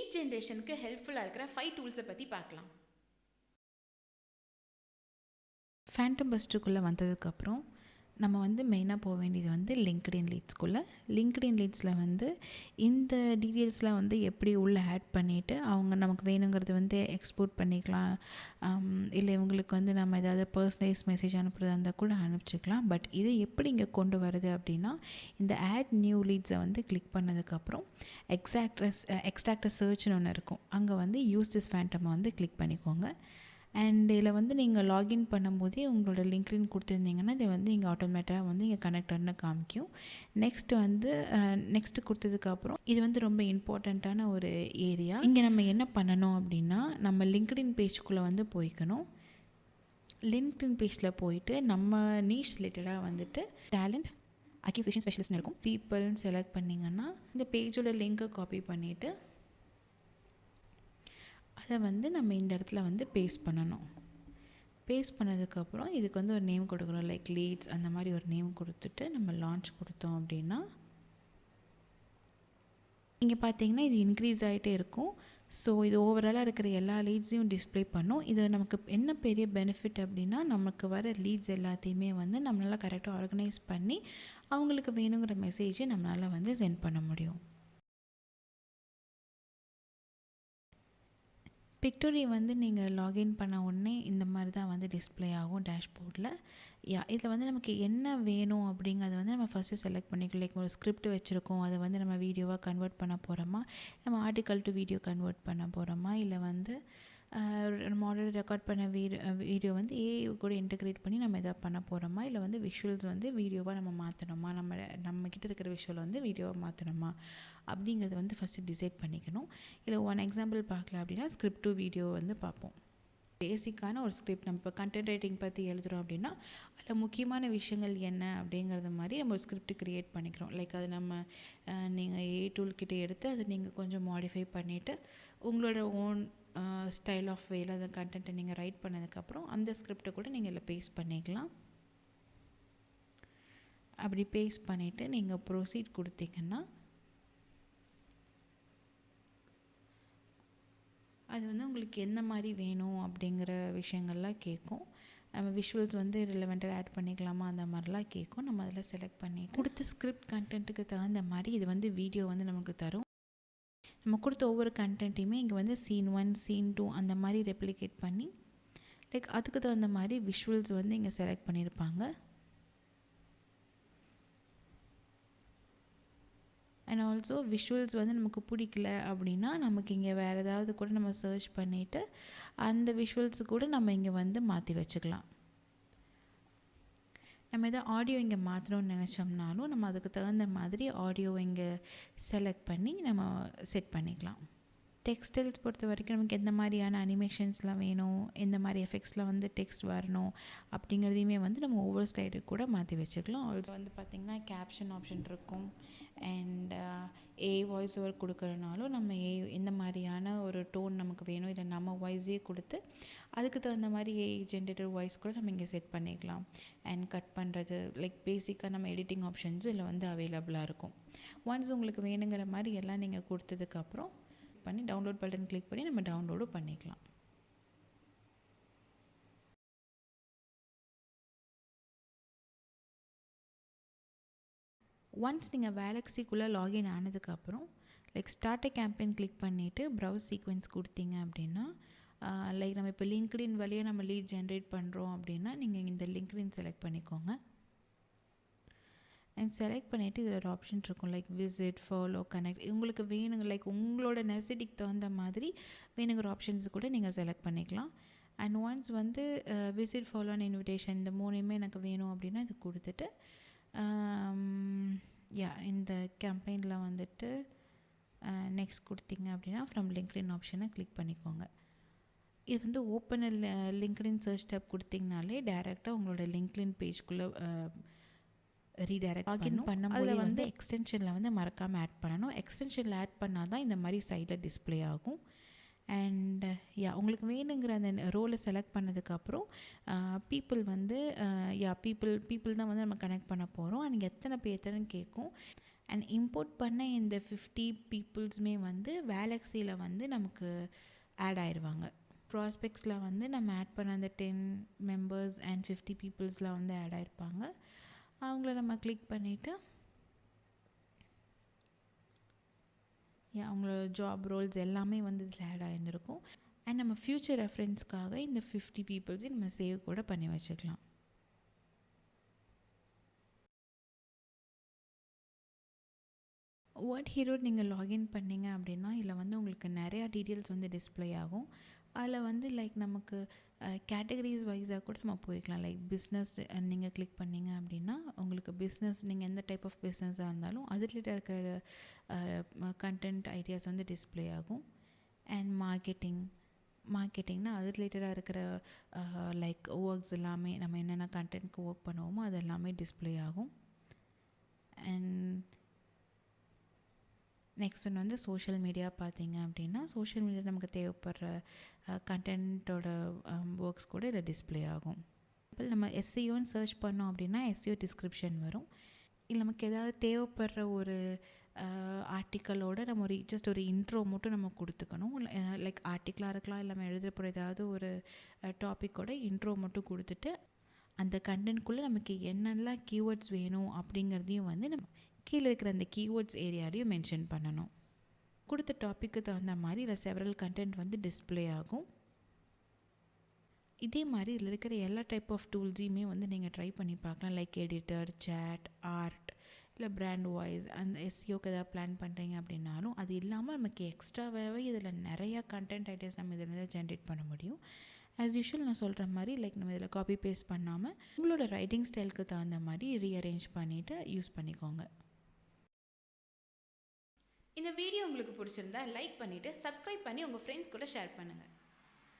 Lead ஜென்ரேஷனுக்கு ஹெல்ப்ஃபுல்லாக இருக்கிற 5 டூல்ஸை பற்றி பார்க்கலாம். ஃபேண்டம் பஸ்ட்டுக்குள்ளே வந்ததுக்கப்புறம் நம்ம வந்து மெயினாக போக வேண்டியது வந்து லிங்க்டின் லீட்ஸ்குள்ளே. லிங்க்டின் லீட்ஸில் வந்து இந்த டீட்டெயில்ஸ்லாம் வந்து எப்படி உள்ளே ஆட் பண்ணிவிட்டு அவங்க நமக்கு வேணுங்கிறது வந்து எக்ஸ்போர்ட் பண்ணிக்கலாம். இல்லை இவங்களுக்கு வந்து நம்ம ஏதாவது பர்சனலைஸ் மெசேஜ் அனுப்புகிறதா இருந்தால் கூட அனுப்பிச்சிக்கலாம். பட் இதை எப்படி இங்கே கொண்டு வருது அப்படின்னா, இந்த ஆட் நியூ லீட்ஸை வந்து கிளிக் பண்ணதுக்கப்புறம் எக்ஸ்ட்ராக்டர் சர்ச்னு ஒன்று இருக்கும். அங்கே வந்து யூஸ் திஸ் ஃபேண்டமை வந்து கிளிக் பண்ணிக்கோங்க. அண்ட் இதில் வந்து நீங்கள் லாகின் பண்ணும்போதே உங்களோட லிங்க்டின் கொடுத்துருந்தீங்கன்னா இதை வந்து இங்கே ஆட்டோமேட்டிக்காக வந்து இங்கே கனெக்டர்னு காமிக்கும். நெக்ஸ்ட்டு கொடுத்ததுக்கப்புறம் இது வந்து ரொம்ப இம்பார்ட்டண்ட்டான ஒரு ஏரியா. இங்கே நம்ம என்ன பண்ணணும் அப்படின்னா, நம்ம லிங்க்டின் பேஜ்குள்ளே வந்து போய்க்கணும். லிங்க்டின் பேஜில் போயிட்டு நம்ம நீஷ் ரிலேட்டடாக வந்துட்டு டேலண்ட் அக்யூசிஷன் ஸ்பெஷலிஸ்ட்னு இருக்கும். பீப்புள்னு செலக்ட் பண்ணிங்கன்னா இந்த பேஜோட லிங்க்கை காப்பி பண்ணிவிட்டு அதை வந்து நம்ம இந்த இடத்துல வந்து பேஸ்ட் பண்ணணும். பேஸ்ட் பண்ணதுக்கப்புறம் இதுக்கு வந்து ஒரு நேம் கொடுக்குறோம், லைக் லீட்ஸ் அந்த மாதிரி ஒரு நேம் கொடுத்துட்டு நம்ம லான்ச் கொடுத்தோம் அப்படின்னா இங்கே பார்த்தீங்கன்னா இது இன்க்ரீஸ் ஆகிட்டே இருக்கும். ஸோ இது ஓவராலாக இருக்கிற எல்லா லீட்ஸையும் டிஸ்பிளே பண்ணும். இது நமக்கு என்ன பெரிய பெனிஃபிட் அப்படின்னா, நமக்கு வர லீட்ஸ் எல்லாத்தையுமே வந்து நம்மளால் கரெக்டாக ஆர்கனைஸ் பண்ணி அவங்களுக்கு வேணுங்கிற மெசேஜை நம்மளால் வந்து சென்ட் பண்ண முடியும். பிக்டோரி வந்து நீங்கள் லாகின் பண்ண உடனே இந்த மாதிரி தான் வந்து டிஸ்பிளே ஆகும் டேஷ்போர்டில். இதில் வந்து நமக்கு என்ன வேணும் அப்படிங்கிறத வந்து நம்ம ஃபஸ்ட்டு செலக்ட் பண்ணிக்கலாம். லைக் ஒரு ஸ்கிரிப்ட் வச்சுருக்கோம், அதை வந்து நம்ம வீடியோவாக கன்வெர்ட் பண்ண போகிறோமா, நம்ம ஆர்டிக்கல் டு வீடியோ கன்வெர்ட் பண்ண போகிறோமா, இல்லை வந்து நம்ம ஆல்ரெடி ரெக்கார்ட் பண்ண வீடியோ வந்து ஏஐ கூட இன்டெகிரேட் பண்ணி நம்ம எதாவது பண்ண போகிறோமா, இல்லை வந்து விஷுவல்ஸ் வந்து வீடியோவாக நம்ம மாற்றணுமா, நம்மக்கிட்ட இருக்கிற விஷுவல் வந்து வீடியோவாக மாற்றணுமா அப்படிங்கிறத வந்து ஃபஸ்ட்டு டிசைட் பண்ணிக்கணும். இல்லை ஒன் எக்ஸாம்பிள் பார்க்கலாம் அப்படின்னா, ஸ்கிரிப்ட் டு வீடியோ வந்து பார்ப்போம். பேசிக்கான ஒரு ஸ்கிரிப்ட் நம்ம இப்போ கண்டென்ட் ரைட்டிங் பற்றி எழுதுகிறோம் அப்படின்னா அதில் முக்கியமான விஷயங்கள் என்ன அப்படிங்கிறது மாதிரி நம்ம ஒரு ஸ்கிரிப்ட் க்ரியேட் பண்ணிக்கிறோம். லைக் அது நம்ம நீங்கள் ஏ டூல்கிட்ட எடுத்து அதை நீங்கள் கொஞ்சம் மாடிஃபை பண்ணிவிட்டு உங்களோட ஓன் ஸ்டைல் ஆஃப் வேல அந்த கண்டென்ட்டை நீங்கள் ரைட் பண்ணதுக்கப்புறம் அந்த ஸ்கிரிப்டை கூட நீங்கள் இதில் பேஸ்ட் பண்ணிக்கலாம். அப்படி பேஸ்ட் பண்ணிவிட்டு நீங்கள் ப்ரொசீட் கொடுத்தீங்கன்னா அது வந்து உங்களுக்கு எந்த மாதிரி வேணும் அப்படிங்கிற விஷயங்கள்லாம் கேட்கும். நம்ம விஷுவல்ஸ் வந்து ரிலவெண்ட்டாக ஆட் பண்ணிக்கலாமா அந்த மாதிரிலாம் கேட்கும். நம்ம அதில் செலக்ட் பண்ணி கொடுத்த ஸ்கிரிப்ட் கண்டென்ட்டுக்கு தகுந்த மாதிரி இது வந்து வீடியோ வந்து நமக்கு தரும். நம்ம கொடுத்த ஒவ்வொரு கண்டென்ட்டையுமே இங்கே வந்து சீன் 1 சீன் 2 அந்த மாதிரி ரெப்ளிகேட் பண்ணி லைக் அதுக்கு தகுந்த மாதிரி விஷுவல்ஸ் வந்து இங்கே செலக்ட் பண்ணியிருப்பாங்க. அண்ட் ஆல்சோ விஷுவல்ஸ் வந்து நமக்கு பிடிக்கல அப்படின்னா நமக்கு இங்கே வேறு ஏதாவது கூட நம்ம சர்ச் பண்ணிவிட்டு அந்த விஷுவல்ஸ் கூட நம்ம இங்கே வந்து மாற்றி வச்சுக்கலாம். நம்ம எதாவது ஆடியோ இங்கே மாற்றணும்னு நினச்சோம்னாலும் நம்ம அதுக்கு தகுந்த மாதிரி ஆடியோ இங்கே செலக்ட் பண்ணி நம்ம செட் பண்ணிக்கலாம். டெக்ஸ்டைல்ஸ் பொறுத்த வரைக்கும் நமக்கு எந்த மாதிரியான அனிமேஷன்ஸ்லாம் வேணும், எந்த மாதிரி எஃபெக்ட்ஸில் வந்து டெக்ஸ்ட் வரணும் அப்படிங்கிறதையுமே வந்து நம்ம ஒவ்வொரு ஸ்லைடுக்கு கூட மாற்றி வச்சுக்கலாம். ஆல்சோ வந்து பார்த்திங்கன்னா கேப்ஷன் ஆப்ஷன் இருக்கும். அண்ட் ஏஐ வாய்ஸ் ஓவர் கொடுக்குறனாலும் நம்ம எந்த மாதிரியான ஒரு டோன் நமக்கு வேணும், இல்லை நம்ம வாய்ஸே கொடுத்து அதுக்கு தகுந்த மாதிரி ஏஐ ஜென்ரேட்டர் வாய்ஸ் கூட நம்ம இங்கே செட் பண்ணிக்கலாம். அண்ட் கட் பண்ணுறது லைக் பேசிக்காக நம்ம எடிட்டிங் ஆப்ஷன்ஸும் இதில் வந்து அவைலபிளாக இருக்கும். ஒன்ஸ் உங்களுக்கு வேணுங்கிற மாதிரி எல்லாம் நீங்கள் கொடுத்ததுக்கப்புறம் பண்ணி டவுன்லோட் பட்டன் கிளிக் பண்ணி நம்ம டவுன்லோடும் பண்ணிக்கலாம். ஒன்ஸ் நீங்கள் வேலக்ஸிக்குள்ளே லாகின் ஆனதுக்கப்புறம் லைக் ஸ்டார்ட் அ கேம்பெயின் கிளிக் பண்ணிவிட்டு ப்ரௌஸ் சீக்வென்ஸ் கொடுத்தீங்க அப்படின்னா லைக் நம்ம இப்போ லிங்க்டின் வழியாக நம்ம லீட் ஜென்ரேட் பண்ணுறோம் அப்படின்னா நீங்கள் இந்த லிங்க்டின் செலக்ட் பண்ணிக்கோங்க. அண்ட் செலக்ட் பண்ணிவிட்டு இதில் ஒரு ஆப்ஷன் இருக்கும் லைக் விசிட், ஃபாலோ, கனெக்ட். உங்களுக்கு வேணுங்க லைக் உங்களோட நெசசிட்டிக்கு தகுந்த மாதிரி வேணுங்கிற ஆப்ஷன்ஸ் கூட நீங்கள் செலக்ட் பண்ணிக்கலாம். அண்ட் ஒன்ஸ் வந்து விசிட், ஃபாலோ அண்ட் இன்விடேஷன் இந்த மூணுமே எனக்கு வேணும் அப்படின்னா இது கொடுத்துட்டு இந்த கேம்பெயினில் வந்துட்டு நெக்ஸ்ட் கொடுத்தீங்க அப்படின்னா ஃப்ரம் லிங்க்டின் ஆப்ஷனை கிளிக் பண்ணிக்கோங்க. இது வந்து ஓப்பன் லிங்க்டின் சர்ச் டேப் கொடுத்தீங்கனாலே டேரெக்டாக உங்களோட லிங்க்டின் பேஜ்குள்ளே ரீடைரக்ட் பண்ணும். அதில் வந்து எக்ஸ்டென்ஷனில் வந்து மறக்காமல் ஆட் பண்ணணும். எக்ஸ்டென்ஷனில் ஆட் பண்ணால் தான் இந்த மாதிரி சைடில் டிஸ்பிளே ஆகும். அண்ட் உங்களுக்கு வேணுங்கிற அந்த ரோலை செலக்ட் பண்ணதுக்கப்புறம் பீப்புள் வந்து பீப்புள் தான் வந்து நம்ம கனெக்ட் பண்ண போகிறோம். அண்ட் எத்தனை பேர்த்தனு கேட்கும். அண்ட் இம்போர்ட் பண்ண இந்த 50 பீப்புள்ஸுமே வந்து வேலக்ஸியில் வந்து நமக்கு ஆட் ஆயிடுவாங்க. ப்ராஸ்பெக்ட்ஸில் வந்து நம்ம ஆட் பண்ண அந்த 10 மெம்பர்ஸ் அண்ட் 50 பீப்புள்ஸில் வந்து ஆட் ஆகிருப்பாங்க. அவங்கள நம்ம கிளிக் பண்ணிவிட்டு அவங்களோட ஜாப் ரோல்ஸ் எல்லாமே வந்து இதில் ஆட் ஆகிருந்திருக்கும். அண்ட் நம்ம ஃப்யூச்சர் ரெஃபரன்ஸ்க்காக இந்த 50 பீப்புள்ஸையும் நம்ம சேவ் கூட பண்ணி வச்சுக்கலாம். வேர்ட் ஹீரோ நீங்கள் லாகின் பண்ணிங்க அப்படின்னா இதில் வந்து உங்களுக்கு நிறையா டீட்டெயில்ஸ் வந்து டிஸ்பிளே ஆகும். அதில் வந்து லைக் நமக்கு கேட்டகரிஸ் வைஸாக கூட நம்ம போய்க்கலாம். லைக் பிஸ்னஸ் நீங்கள் கிளிக் பண்ணிங்க அப்படின்னா உங்களுக்கு பிஸ்னஸ் நீங்கள் எந்த டைப் ஆஃப் பிஸ்னஸாக இருந்தாலும் அது ரிலேட்டட் இருக்கிற கண்டென்ட் ஐடியாஸ் வந்து டிஸ்பிளே ஆகும். அண்ட் மார்க்கெட்டிங்னா அது ரிலேட்டடாக இருக்கிற லைக் ஒர்க்ஸ் எல்லாமே நம்ம என்னென்ன கண்டென்ட்க்கு ஒர்க் பண்ணுவோமோ அது எல்லாமே டிஸ்பிளே ஆகும். அண்ட் நெக்ஸ்ட் ஒன்று வந்து சோஷியல் மீடியா பார்த்தீங்க அப்படின்னா சோஷியல் மீடியா நமக்கு தேவைப்படுற கண்டென்ட்டோட ஒர்க்ஸ் கூட இதில் டிஸ்பிளே ஆகும். இப்போ நம்ம எஸ்சிஓன்னு சர்ச் பண்ணோம் அப்படின்னா எஸ்சிஓ டிஸ்கிரிப்ஷன் வரும். இல்லை நமக்கு ஏதாவது தேவைப்படுற ஒரு ஆர்டிக்கலோட நம்ம ஜஸ்ட் ஒரு இன்ட்ரோ மட்டும் நம்ம கொடுத்துக்கணும். லைக் ஆர்டிக்கலாக இருக்கலாம், இல்லை நம்ம எழுதப்போகிற ஏதாவது ஒரு டாப்பிக்கோட இன்ட்ரோ மட்டும் கொடுத்துட்டு அந்த கண்டென்ட்குள்ளே நமக்கு என்னெல்லாம் கீவேர்ட்ஸ் வேணும் அப்படிங்கிறதையும் வந்து நம்ம கீழே இருக்கிற அந்த கீவேர்ட்ஸ் ஏரியாலையும் மென்ஷன் பண்ணணும். கொடுத்த டாப்பிக்கு தகுந்த மாதிரி இல்லை செவரல் கண்டென்ட் வந்து டிஸ்பிளே ஆகும். இதே மாதிரி இதில் இருக்கிற எல்லா டைப் ஆஃப் டூல்ஸையுமே வந்து நீங்கள் ட்ரை பண்ணி பார்க்கலாம். லைக் எடிட்டர், சேட், ஆர்ட், இல்லை பிராண்ட் வாய்ஸ். அந்த எஸ்சிஓக்கு எதாவது பிளான் பண்ணுறீங்க அப்படின்னாலும் அது இல்லாமல் நமக்கு எக்ஸ்ட்ராவாகவே இதில் நிறையா கண்டென்ட் ஐடியாஸ் நம்ம இதில் வந்து ஜென்ரேட் பண்ண முடியும். ஆஸ் யூஷுவல் நான் சொல்கிற மாதிரி லைக் நம்ம இதில் காப்பி பேஸ்ட் பண்ணாமல் உங்களோட ரைட்டிங் ஸ்டைலுக்கு தகுந்த மாதிரி ரீஅரேஞ்ச் பண்ணிவிட்டு யூஸ் பண்ணிக்கோங்க. இந்த வீடியோ உங்களுக்கு பிடிச்சிருந்தா லைக் பண்ணிவிட்டு சப்ஸ்கிரைப் பண்ணி உங்கள் ஃப்ரெண்ட்ஸ் கூட ஷேர் பண்ணுங்கள்.